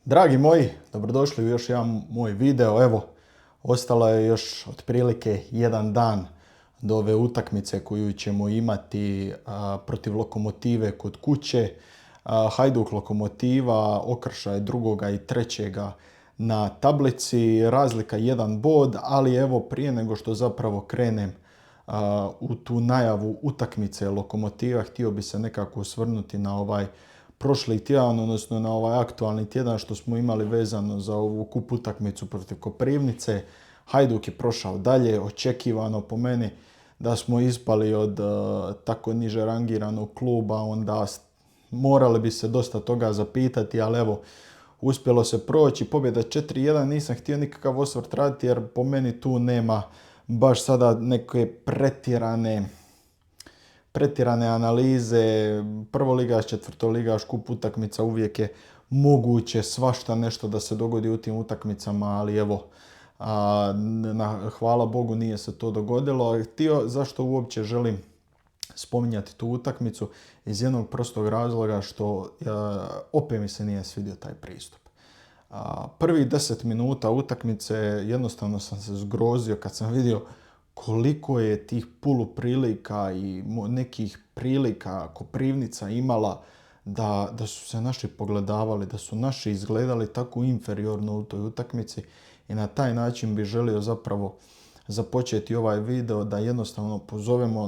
Dragi moji, dobrodošli u još jedan moj video. Evo, ostalo je još otprilike jedan dan do ove utakmice koju ćemo imati protiv Lokomotive kod kuće. Hajduk Lokomotiva, okršaj drugoga i trećega na tablici, razlika jedan bod, ali evo prije nego što zapravo krenem u tu najavu utakmice Lokomotiva, htio bi se nekako osvrnuti na ovaj prošli tjedan, odnosno na ovaj aktualni tjedan što smo imali vezano za ovu kup utakmicu protiv Koprivnice. Hajduk je prošao dalje, očekivano po meni da smo ispali od tako niže rangiranog kluba, onda morali bi se dosta toga zapitati, ali evo, uspjelo se proći, pobjeda 4-1, nisam htio nikakav osvrt raditi jer po meni tu nema baš sada neke pretjerane analize. Prvoligaš, četvrtoligaš, kup utakmica, uvijek je moguće svašta nešto da se dogodi u tim utakmicama, ali evo, hvala Bogu nije se to dogodilo. Zašto uopće želim spominjati tu utakmicu? Iz jednog prostog razloga što opet mi se nije svidio taj pristup. Prvih 10 minuta utakmice jednostavno sam se zgrozio kad sam vidio koliko je tih poluprilika i nekih prilika Koprivnica imala da su se naši pogledavali, da su naši izgledali tako inferiorno u toj utakmici, i na taj način bi želio zapravo započeti ovaj video da jednostavno pozovemo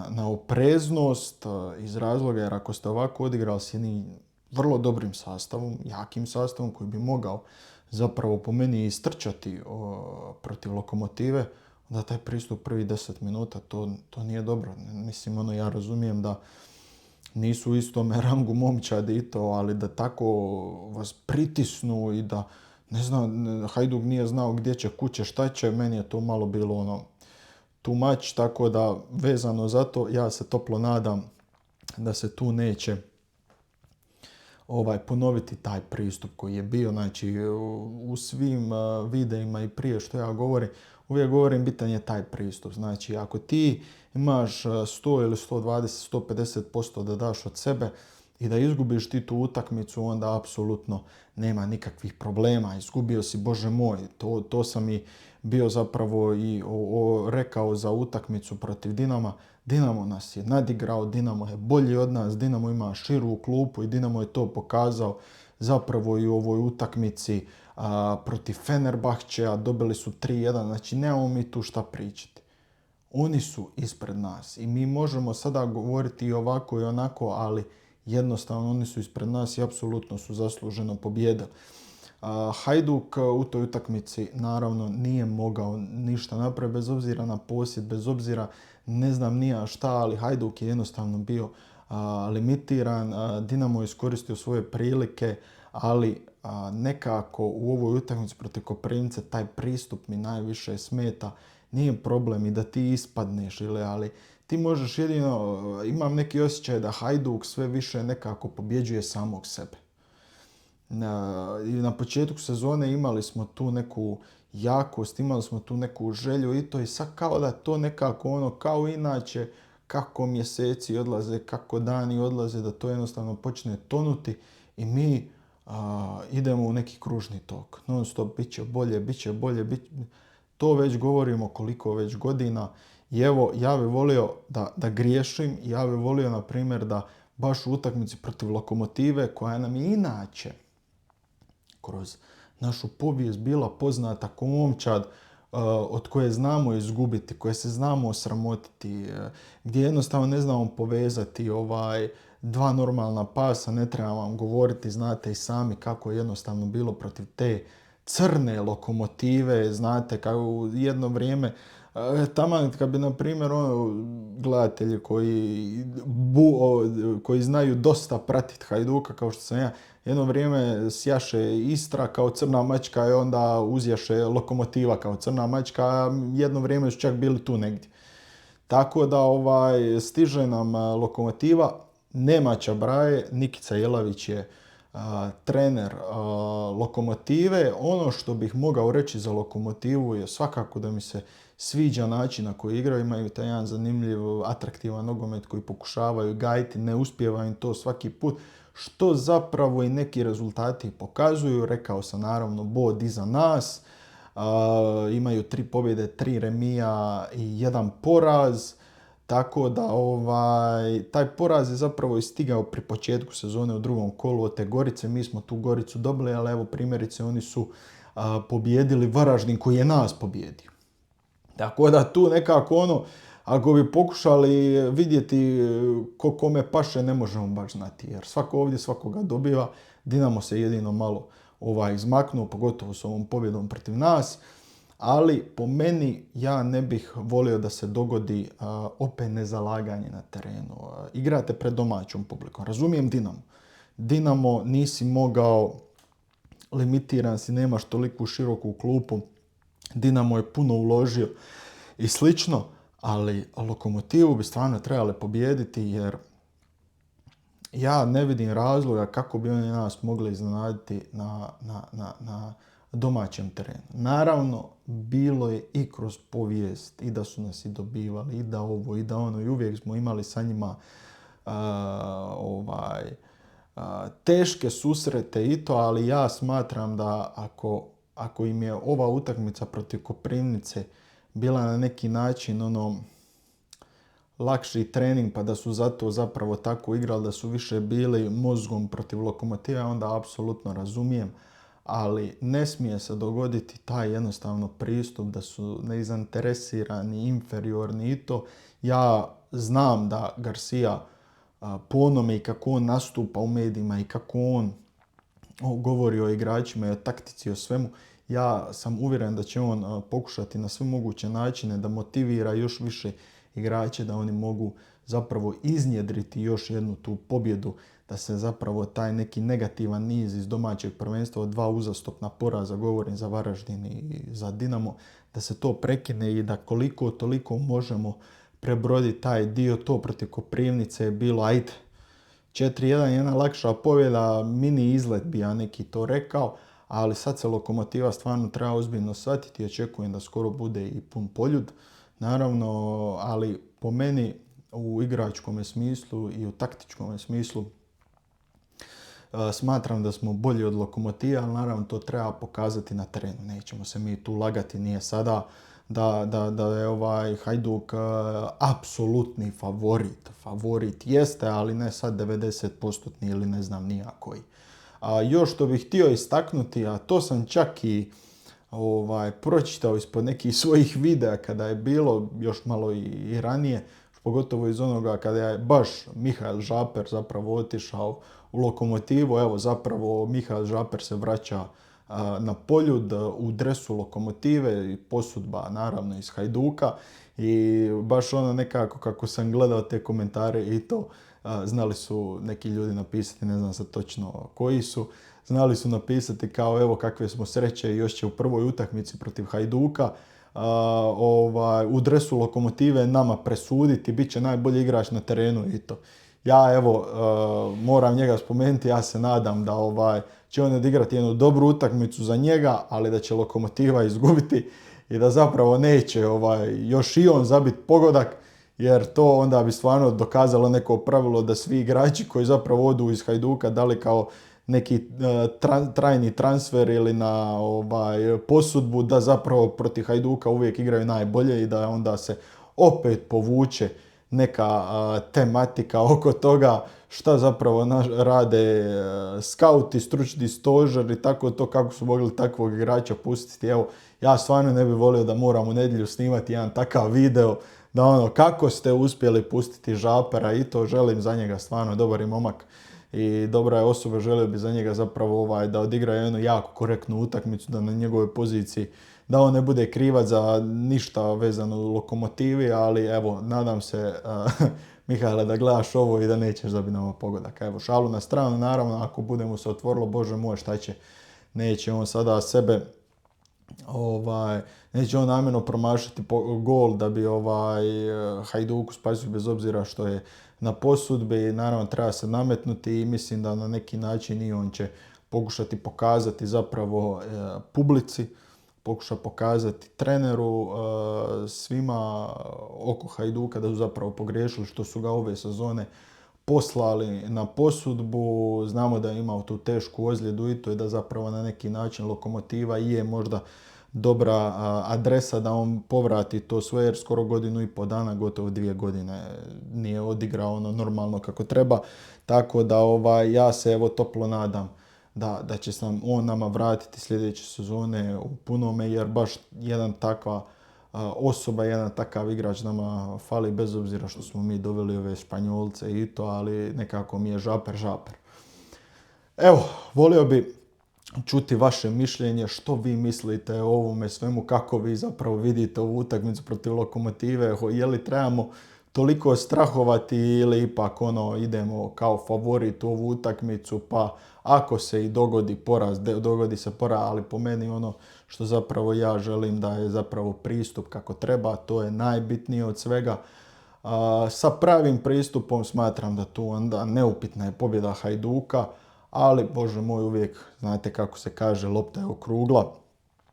na opreznost iz razloga jer ako ste ovako odigrali s jednim vrlo dobrim sastavom, jakim sastavom koji bi mogao zapravo po meni istrčati protiv Lokomotive, onda taj pristup prvih 10 minuta, to nije dobro. Mislim, ja razumijem da nisu u istome rangu momčadi i to, ali da tako vas pritisnu i da, ne znam, Hajduk nije znao gdje će, kuće, šta će, meni je to malo bilo too much, tako da vezano za to ja se toplo nadam da se tu neće ponoviti taj pristup koji je bio. Znači, u svim videima i prije što ja govorim, uvijek govorim bitan je taj pristup. Znači, ako ti imaš 100 ili 120, 150% da daš od sebe i da izgubiš ti tu utakmicu, onda apsolutno nema nikakvih problema. Izgubio si, Bože moj, to sam i bio zapravo i rekao za utakmicu protiv Dinama. Dinamo nas je nadigrao, Dinamo je bolji od nas, Dinamo ima širu klupu i Dinamo je to pokazao zapravo i u ovoj utakmici protiv Fenerbahčeja. Dobili su 3-1, znači nemamo mi tu šta pričati. Oni su ispred nas i mi možemo sada govoriti i ovako i onako, ali jednostavno oni su ispred nas i apsolutno su zasluženo pobijedili. Hajduk u toj utakmici naravno nije mogao ništa napraviti, bez obzira na posjed, bez obzira ne znam nija šta, ali Hajduk je jednostavno bio limitiran. Dinamo je iskoristio svoje prilike, ali nekako u ovoj utakmici protiv Koprivnice taj pristup mi najviše smeta. Nije problem i da ti ispadneš, ali ti možeš jedino, imam neki osjećaj da Hajduk sve više nekako pobjeđuje samog sebe. Na početku sezone imali smo tu neku jakost, imali smo tu neku želju i to, i sad kao da to nekako kao inače, kako mjeseci odlaze, kako dani odlaze, da to jednostavno počne tonuti i mi idemo u neki kružni tok. Non stop, bit će bolje, to već govorimo koliko već godina. I evo, ja bih volio da griješim, ja bih volio na primjer da baš u utakmici protiv Lokomotive, koja nam je inače kroz našu povijest bila poznata kao momčad od koje znamo izgubiti, koje se znamo osramotiti, gdje jednostavno ne znamo povezati dva normalna pasa, ne trebam vam govoriti, znate i sami kako je jednostavno bilo protiv te crne Lokomotive. Znate kako jedno vrijeme, taman kad bi na primjer gledatelji koji znaju dosta pratiti Hajduka kao što sam ja, jedno vrijeme sjaše Istra kao crna mačka i onda uzjaše Lokomotiva kao crna mačka, a jedno vrijeme su čak bili tu negdje. Tako da stiže nam Lokomotiva, nema Čabraje, Nikica Jelavić je trener Lokomotive. Ono što bih mogao reći za Lokomotivu je svakako da mi se sviđa način na koji igraju, imaju taj jedan zanimljiv, atraktivan nogomet koji pokušavaju gajiti, ne uspijeva im to svaki put. što zapravo i neki rezultati pokazuju. Rekao sam naravno bod iza nas, imaju 3 pobjede, 3 remija i 1 poraz. Tako da taj poraz je zapravo istigao pri početku sezone u drugom kolu od te Gorice. Mi smo tu Goricu dobili, ali evo primjerice oni su pobijedili Varaždin koji je nas pobijedio. Tako da tu nekako ako bi pokušali vidjeti ko kome paše, ne možemo baš znati. Jer svako ovdje svakoga dobiva. Dinamo se jedino malo izmaknuo, pogotovo s ovom pobjedom protiv nas. Ali po meni ja ne bih volio da se dogodi opet nezalaganje na terenu. Igrate pred domaćom publikom. Razumijem Dinamo. Dinamo nisi mogao, limitiran si, nemaš toliku široku klupu. Dinamo je puno uložio i slično, ali Lokomotivu bi stvarno trebali pobijediti jer ja ne vidim razloga kako bi oni nas mogli iznenaditi na domaćem terenu. Naravno, bilo je i kroz povijest i da su nas i dobivali i da ovo i da ono i uvijek smo imali sa njima teške susrete i to, ali ja smatram da ako im je ova utakmica protiv Koprivnice bila na neki način lakši trening, pa da su zato zapravo tako igrali, da su više bili mozgom protiv Lokomotive, onda apsolutno razumijem. Ali ne smije se dogoditi taj jednostavno pristup da su nezainteresirani, inferiorni i to. Ja znam da Garcia po onome i kako on nastupa u medijima i kako on govori o igračima i o taktici i o svemu, ja sam uvjeren da će on pokušati na sve moguće načine da motivira još više igrače, da oni mogu zapravo iznjedriti još jednu tu pobjedu, da se zapravo taj neki negativan niz iz domaćeg prvenstva od 2 uzastopna poraza, govorim za Varaždin i za Dinamo, da se to prekine i da koliko toliko možemo prebroditi taj dio. To protiv Koprivnice je bilo, 4-1, jedna lakša pobjeda, mini izlet bi ja neki to rekao, ali sad se Lokomotiva stvarno treba ozbiljno shvatiti i očekujem da skoro bude i pun poljud. Naravno, ali po meni u igračkom smislu i u taktičkom smislu smatram da smo bolji od Lokomotive, ali naravno to treba pokazati na terenu. Nećemo se mi tu lagati, nije sada da je Hajduk apsolutni favorit. Favorit jeste, ali ne sad 90% ili ne znam nija koji. Još što bih htio istaknuti, a to sam čak i pročitao ispod nekih svojih videa kada je bilo još malo i ranije, pogotovo iz onoga kada je baš Mihael Žaper zapravo otišao u Lokomotivu. Evo zapravo Mihael Žaper se vraća na Poljud u dresu Lokomotive i posudba naravno iz Hajduka i baš nekako kako sam gledao te komentare i to, znali su neki ljudi napisati, ne znam sad točno koji su, znali su napisati kao evo kakve smo sreće i još će u prvoj utakmici protiv Hajduka u dresu Lokomotive nama presuditi, bit će najbolji igrač na terenu i to. Ja evo moram njega spomenuti, ja se nadam da će on odigrati jednu dobru utakmicu za njega, ali da će Lokomotiva izgubiti i da zapravo neće još i on zabiti pogodak, jer to onda bi stvarno dokazalo neko pravilo da svi igrači koji zapravo odu iz Hajduka dali kao neki trajni transfer ili na posudbu, da zapravo protiv Hajduka uvijek igraju najbolje i da onda se opet povuče neka tematika oko toga šta zapravo rade skauti, stručni stožer i tako to, kako su mogli takvog igrača pustiti. Evo, ja stvarno ne bih volio da moram u nedjelju snimati jedan takav video, da kako ste uspjeli pustiti Žapera i to, želim za njega stvarno, dobar je momak i dobra je osoba, želio bi za njega zapravo da odigra jednu jako korektnu utakmicu, da na njegovoj poziciji, da on ne bude krivac za ništa vezano u Lokomotivi, ali evo, nadam se Mihajle da gledaš ovo i da nećeš zabiti nama pogodak. Evo, šalu na stranu, naravno, ako budemo se otvorilo, Bože moj, šta će, neće on sada sebe, neće on namjerno promašiti gol da bi Hajduku spasio, bez obzira što je na posudbi. Naravno, treba se nametnuti i mislim da na neki način i on će pokušati pokazati zapravo publici, pokuša pokazati treneru, svima oko Hajduka da su zapravo pogriješili što su ga ove sezone poslali na posudbu. Znamo da je imao tu tešku ozljedu i to je da zapravo na neki način Lokomotiva je možda dobra adresa da on povrati to sve, jer skoro 1,5 dana, gotovo 2 godine nije odigrao ono normalno kako treba. Tako da ja se evo toplo nadam da će sam on nama vratiti sljedeće sezone u punome, jer baš jedan takva osoba, jedan takav igrač nama fali, bez obzira što smo mi doveli ove Španjolce i to, ali nekako mi je žaper. Evo, volio bi čuti vaše mišljenje, što vi mislite o ovome svemu, kako vi zapravo vidite ovu utakmicu protiv Lokomotive, je li trebamo toliko strahovati ili ipak idemo kao favorit u ovu utakmicu, pa ako se i dogodi poraz, dogodi se poraz, ali po meni što zapravo ja želim da je zapravo pristup kako treba, to je najbitnije od svega. Sa pravim pristupom smatram da tu onda neupitna je pobjeda Hajduka, ali Bože moj, uvijek znate kako se kaže, lopta je okrugla,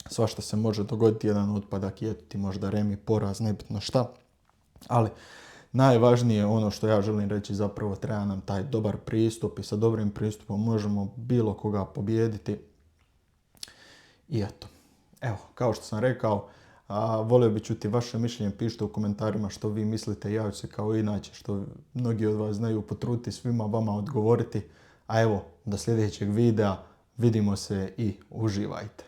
svašta se može dogoditi, jedan otpadak i ti možda remi, poraz, nebitno šta, ali najvažnije ono što ja želim reći, zapravo treba nam taj dobar pristup i sa dobrim pristupom možemo bilo koga pobijediti. I eto, evo, kao što sam rekao, volio bi čuti vaše mišljenje, pišite u komentarima što vi mislite, ja ću se kao inače, što mnogi od vas znaju, potruditi svima vama odgovoriti. A evo, do sljedećeg videa, vidimo se i uživajte.